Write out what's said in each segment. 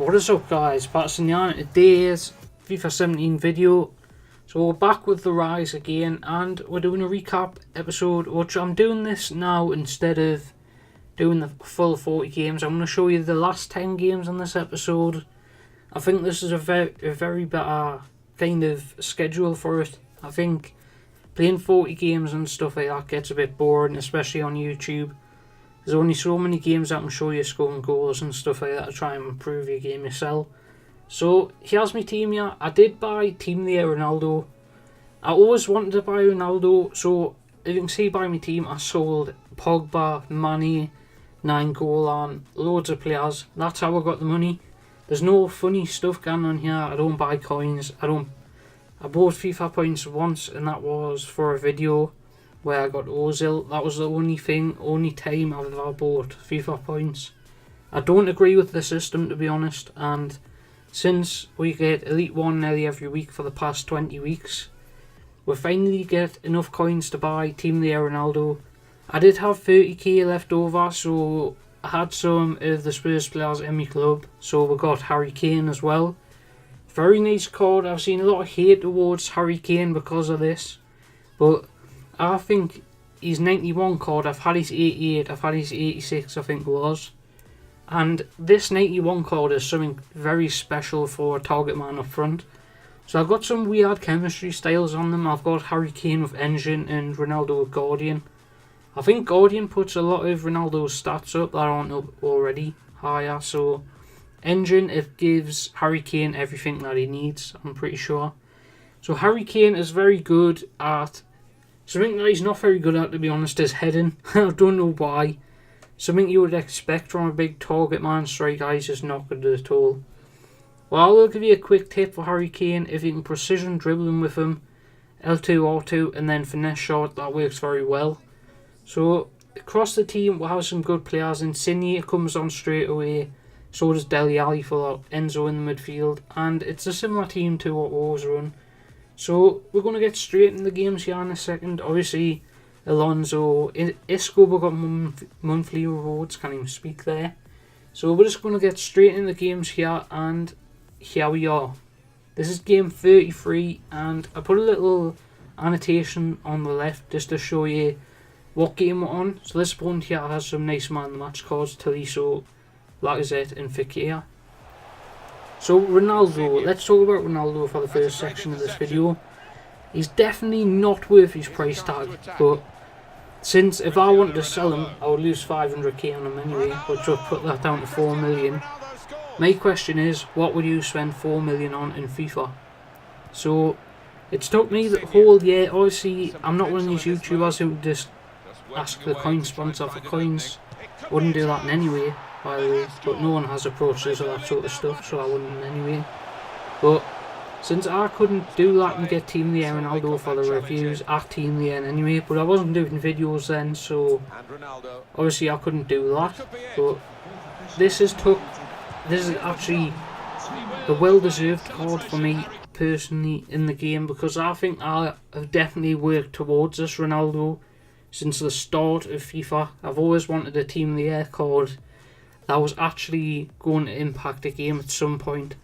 What is up guys, Patterson here. Today's FIFA 17 video. So we're back with the Rise again and we're doing a recap episode, which I'm doing this now instead of doing the full 40 games. I'm going to show you the last 10 games on this episode. I think this is a very better kind of schedule for it. I think playing 40 games and stuff like that gets a bit boring, especially on YouTube. There's only so many games that can show you scoring goals and stuff like that to try and improve your game yourself. So here's my team here. I did buy Team of the Year Ronaldo. I always wanted to buy Ronaldo, so as you can see by my team, I sold Pogba, Mane, 9 Golan, loads of players. That's how I got the money. There's no funny stuff going on here. I don't buy coins. I bought FIFA points once, and that was for a video where I got Ozil. That was the only time I've ever bought FIFA points. I don't agree with the system, to be honest, and since we get Elite 1 nearly every week for the past 20 weeks, we finally get enough coins to buy Team of the Year Ronaldo. I did have 30k left over, so I had some of the Spurs players in my club, so we got Harry Kane as well. Very nice card. I've seen a lot of hate towards Harry Kane because of this, but I think his 91 card, I've had his 88, I've had his 86 I think it was. And this 91 card is something very special for a target man up front. So I've got some weird chemistry styles on them. I've got Harry Kane with Engine and Ronaldo with Guardian. I think Guardian puts a lot of Ronaldo's stats up that aren't up already higher. So Engine, it gives Harry Kane everything that he needs, I'm pretty sure. So Harry Kane is very good at something that he's not very good at, to be honest, is heading. I don't know why. Something you would expect from a big target man striker, he's just not good at all. Well, I will give you a quick tip for Harry Kane. If you can precision dribbling with him, L2, R2 and then finesse shot, that works very well. So across the team we'll have some good players. Insigne comes on straight away. So does Dele Alli for Enzo in the midfield. And it's a similar team to what we always run. So we're going to get straight in the games here in a second. Obviously, Alonso, Isco, we got monthly rewards, can't even speak there. So we're just going to get straight in the games here, and here we are. This is game 33, and I put a little annotation on the left just to show you what game we're on. So this opponent here has some nice man of the match cards, Tolisso, Lacazette and Fekir. So Ronaldo, let's talk about Ronaldo for the first section of this video. He's definitely not worth his price tag, but since if I wanted to sell him, I would lose 500k on him anyway, which would put that down to 4 million. My question is, what would you spend 4 million on in FIFA? So it's took me the whole year. Obviously, I'm not one of these YouTubers who just ask the coin sponsor for coins. Wouldn't do that in any way, by the way, but no one has approached us or that sort of stuff, so I wouldn't anyway. But since I couldn't do that and get Team of the Year Ronaldo for the reviews at Team of the Year anyway, but I wasn't doing videos then, so obviously I couldn't do that. But this is actually a well-deserved card for me personally in the game, because I think I have definitely worked towards this Ronaldo since the start of FIFA. I've always wanted a Team of the Year card that was actually going to impact the game at some point.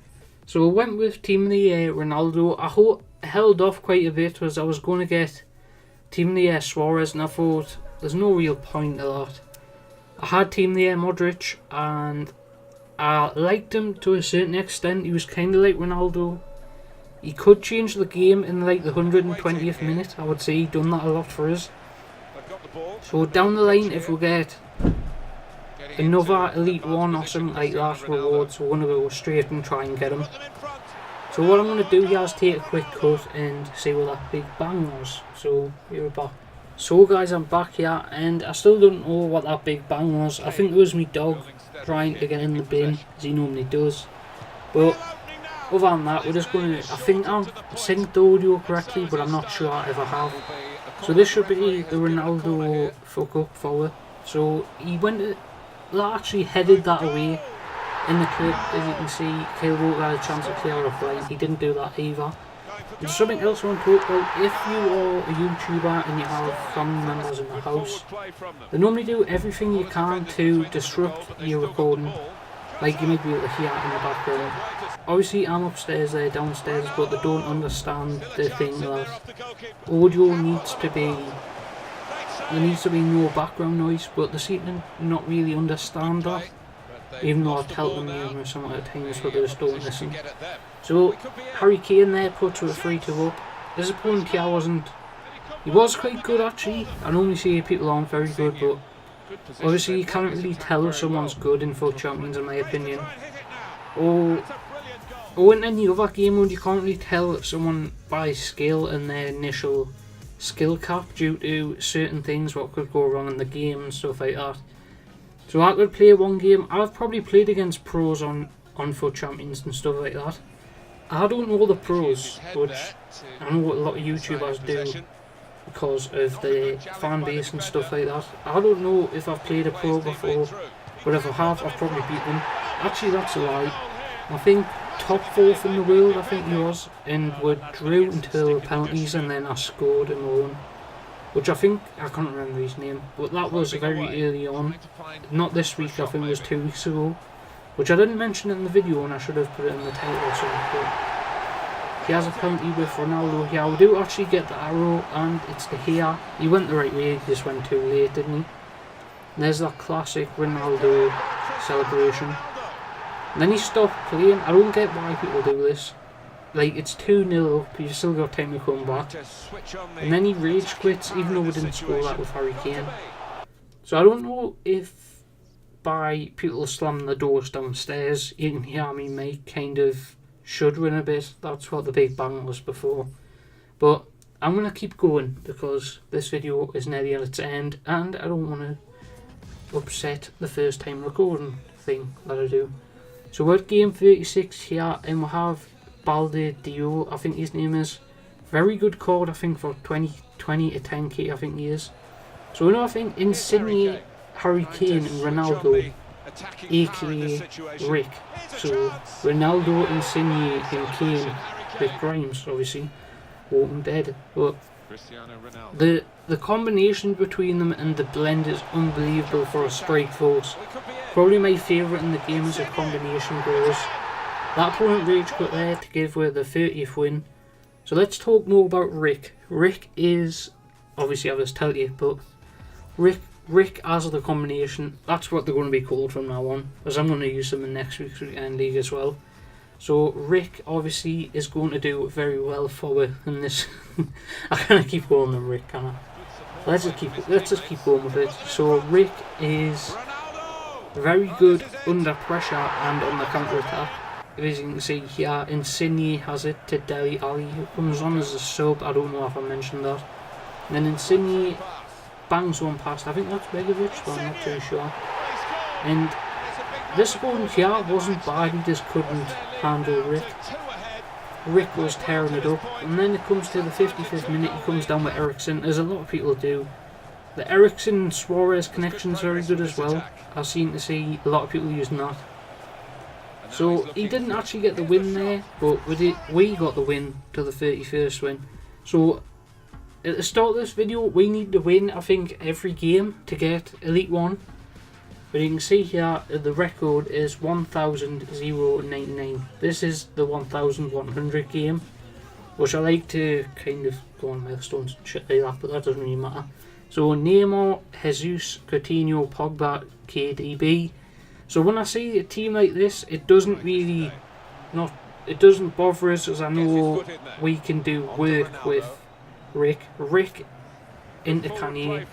So I went with Team of the Year Ronaldo. I held off quite a bit because I was going to get Team of the Year Suarez, and I thought there's no real point to that. I had Team of the Year Modric, and I liked him to a certain extent. He was kind of like Ronaldo. He could change the game in like the 120th minute. I would say he done that a lot for us. So down the line, if we get another Elite 1 or something like that rewards, we're going to go straight and try and get him. So what I'm going to do here is take a quick cut and see what that big bang was. So here we're back. So guys, I'm back here and I still don't know what that big bang was. I think it was my dog trying to get in the bin, as he normally does. But other than that, we're just going to, I think I've synced the audio correctly, but I'm not sure I ever have. So this should be the Ronaldo fuck up forward. So he went to, that actually headed that away in the clip. As you can see, Kyle Walker had a chance to clear off line. He didn't do that either. There's something else I want to talk about. If you are a YouTuber and you have family members in the house, they normally do everything you can to disrupt your recording. like you might be able to hear in the background. Obviously I'm upstairs, they're downstairs, but they don't understand the thing that audio needs to be, there needs to be no background noise, but they seem to not really understand that, even though I've told them numerous amount of times, but they just don't listen. So Harry Kane there puts with a 3-2 up. His opponent here he was quite good actually. I normally see people aren't very good, but obviously you can't really tell if someone's good in FUT Champions in my opinion. Or in any other game mode you can't really tell if someone by skill and their initial skill cap due to certain things what could go wrong in the game and stuff like that. So I could play one game. I've probably played against pros on FUT Champions and stuff like that. I don't know the pros, which I know what a lot of YouTubers do because of the fan base and stuff like that. I don't know if I've played a pro before, but if I have, I've probably beat them. Actually, that's a lie. I think top 4th in the world, I think he was, and we drew until penalties and then I scored and won. Which I think, I can't remember his name, but that was very early on. Not this week, I think it was 2 weeks ago. Which I didn't mention in the video and I should have put it in the title or something. But he has a penalty with Ronaldo here. We do actually get the arrow and it's the here. He went the right way, he just went too late, didn't he? And there's that classic Ronaldo celebration. And then he stopped playing. I don't get why people do this. Like, it's 2-0 up, you've still got time to come back. And then he rage quits, even though we didn't score that with Harry Kane. So I don't know if by people slamming the doors downstairs, you can hear me mic kind of shuddering a bit. That's what the big bang was before. But I'm going to keep going because this video is nearly at its end and I don't want to upset the first time recording thing that I do. So we're at game 36 here and we have Balde Dio, I think his name is. Very good card, I think, for 20 to 10k, I think he is. So another thing, Insigne, Harry Kane and Ronaldo, aka Rick. So Ronaldo, Insigne and Kane, Rick Grimes, obviously, Walking Dead. But the combination between them and the blend is unbelievable for a strike force. Probably my favourite in the game as a combination goes. That opponent rage quit there to give away the 30th win. So let's talk more about Rick. Rick is, obviously I just tell you, but Rick as the combination, that's what they're going to be called from now on, as I'm going to use them in next week's Weekend League as well. So Rick obviously is going to do very well for it in this. I can't keep calling him Rick, can I? Let's just keep going with it. So Rick is very good under pressure and on the counter attack. As you can see here, Insigne has it to Dele Alli, who comes on as a sub. I don't know if I mentioned that. And then Insigne bangs one past, I think that's Begovic, but I'm not too sure. And this opponent here wasn't bad, he just couldn't handle Rick. Rick was tearing it up, and then it comes to the 55th minute, he comes down with Eriksen, as a lot of people do. The Eriksen-Suarez connection is very good as well. I seem to see a lot of people using that. So he didn't actually get the win there, but we got the win to the 31st win. So at the start of this video, we need to win, I think, every game to get Elite 1. But you can see here, the record is 1,099. This is the 1,100 game, which I like to kind of go on milestones and shit like that, but that doesn't really matter. So Neymar, Jesus, Coutinho, Pogba, KDB. So when I see a team like this, it doesn't really, it doesn't bother us, as I know we can do work with Rick into Kane,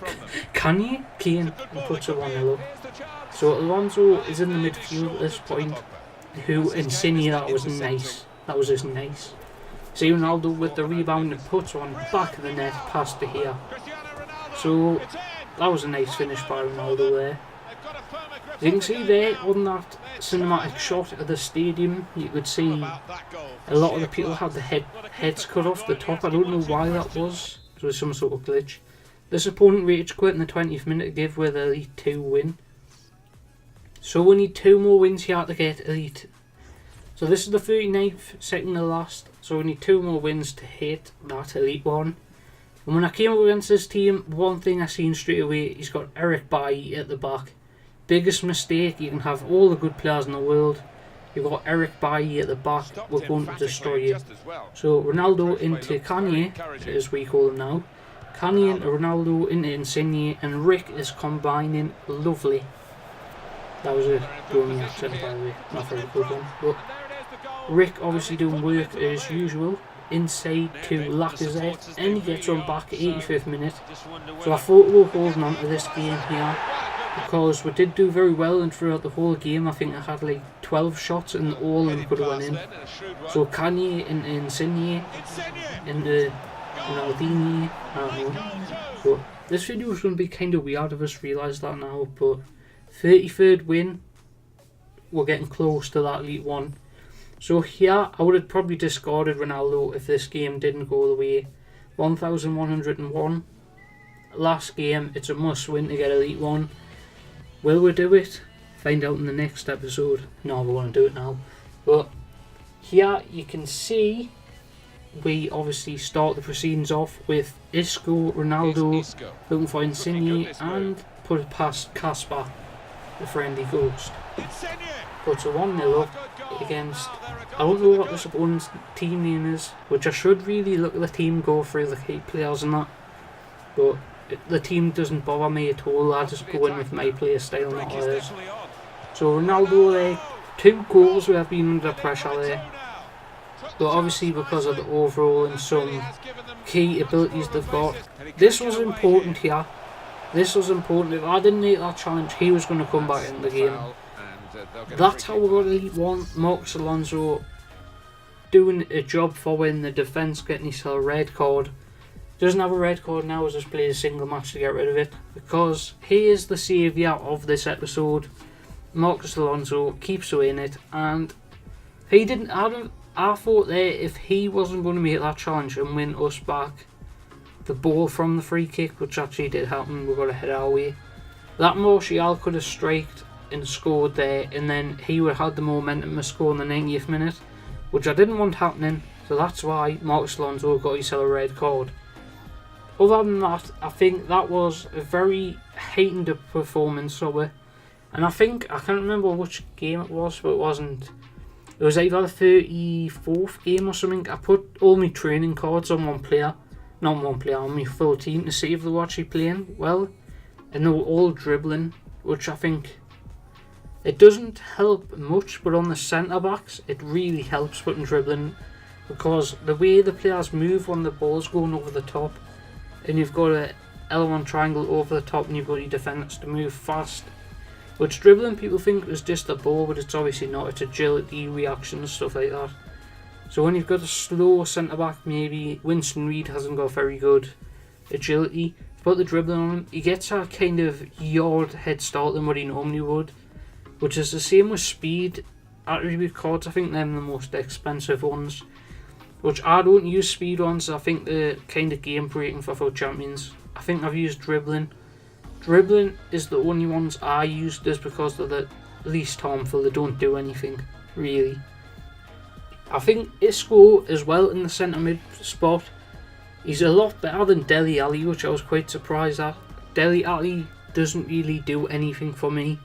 and puts it 1-0 up. So Alonso is in the midfield at this point, who Insigne, that was nice, that was just nice. See Ronaldo with the rebound and puts one back of the net past to here. So that was a nice finish by Ronaldo there. As you can see there on that cinematic shot of the stadium, you could see a lot of the people had the heads cut off the top. I don't know why that was. It was some sort of glitch. This opponent rage quit in the 20th minute to give with the Elite 2 win. So we need 2 more wins here to get Elite. So this is the 39th, second to last. So we need 2 more wins to hit that Elite 1. And when I came up against this team, one thing I seen straight away, he's got Eric Bailly at the back. biggest mistake. You can have all the good players in the world. You've got Eric Bailly at the back. We're going to destroy you. So Ronaldo into Kanye, as we call him now. Kanye into Ronaldo into Insigne, and Rick is combining lovely. That was a growing accent, by the way, not very good one. But Rick obviously doing work as usual. Inside to Lacazette, and he gets on back at 85th minute. So I thought we were holding on to this game here, because we did do very well, and throughout the whole game I think I had like 12 shots and all of them could have went in. So Kanye into Insigne, into Ronaldinho, I don't know. But this video is going to be kind of weird, I just realised that now, but 33rd win, we're getting close to that Elite 1. So here, I would have probably discarded Ronaldo if this game didn't go the way. 1,101. Last game, it's a must win to get Elite 1. Will we do it? Find out in the next episode. No, we want to do it now. But here you can see we obviously start the proceedings off with Isco, Ronaldo, looking for Insigne, and put it past Casper, the friendly ghost. Puts a 1-0 up against, I don't know what this opponent's team name is, which I should really look at the team, go through the key players and that, but the team doesn't bother me at all. I just go in with my player style, not theirs. So Ronaldo there, 2 goals we have been under pressure there, but obviously because of the overall and some key abilities they've got. This was important here. This was important. If I didn't make that challenge, he was going to come back in the game. That's how we got Elite 1. Marcos Alonso doing a job for when the defence getting himself a red card. Doesn't have a red card now, has just played a single match to get rid of it. Because he is the saviour of this episode. Marcos Alonso keeps doing it, and he didn't. I thought there, if he wasn't going to make that challenge and win us back the ball from the free kick, which actually did happen, we got to head our way, that Martial could have striked and scored there, and then he would have had the momentum to score in the 90th minute, which I didn't want happening. So that's why Marcos Alonso got himself a red card. Other than that, I think that was a very heightened performance of it. And I think, I can't remember which game it was, but it wasn't. It was either the 34th game or something. I put all my training cards on one player. Not one player, on my full team to see if they were actually playing well. And they were all dribbling, which I think, it doesn't help much, but on the centre backs, it really helps putting dribbling, because the way the players move when the ball's going over the top, and you've got a L1 triangle over the top, and you've got your defenders to move fast. Which dribbling people think is just a ball, but it's obviously not. It's agility, reactions, stuff like that. So when you've got a slow centre back, maybe Winston Reid hasn't got very good agility. Put the dribbling on him, he gets a kind of yard head start than what he normally would. Which is the same with speed attribute cards. I think they're the most expensive ones. Which I don't use speed ones. I think they're kind of game breaking for FUT champions. I think I've used dribbling. Dribbling is the only ones I use just because they're the least harmful. They don't do anything, really. I think Isco as well in the centre mid spot. He's a lot better than Dele Alli, which I was quite surprised at. Dele Alli doesn't really do anything for me.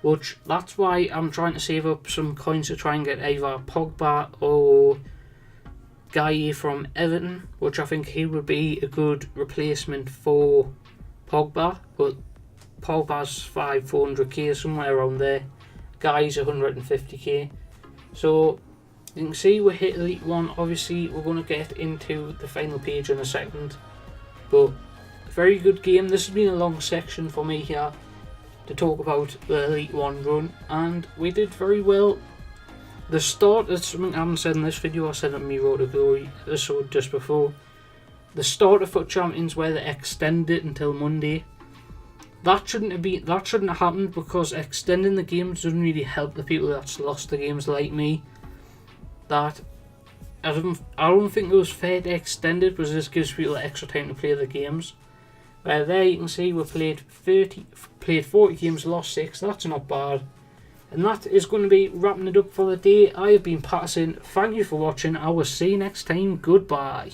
Which, that's why I'm trying to save up some coins to try and get either Pogba or Guy from Everton, which I think he would be a good replacement for Pogba, but Pogba's 400k, somewhere around there. Guy's 150k. So you can see we hit Elite 1. Obviously we're going to get into the final page in a second, but a very good game. This has been a long section for me here to talk about the Elite 1 run, and we did very well. The start is something I haven't said in this video. I said it in my Road to Glory episode just before. The start of FUT Champions, where they extended it until Monday, that shouldn't have happened, because extending the games doesn't really help the people that's lost the games like me. That I don't think it was fair to extend it, because this gives people extra time to play the games. There you can see we played 40 games, lost 6. That's not bad. And that is going to be wrapping it up for the day. I have been Patterson. Thank you for watching. I will see you next time. Goodbye.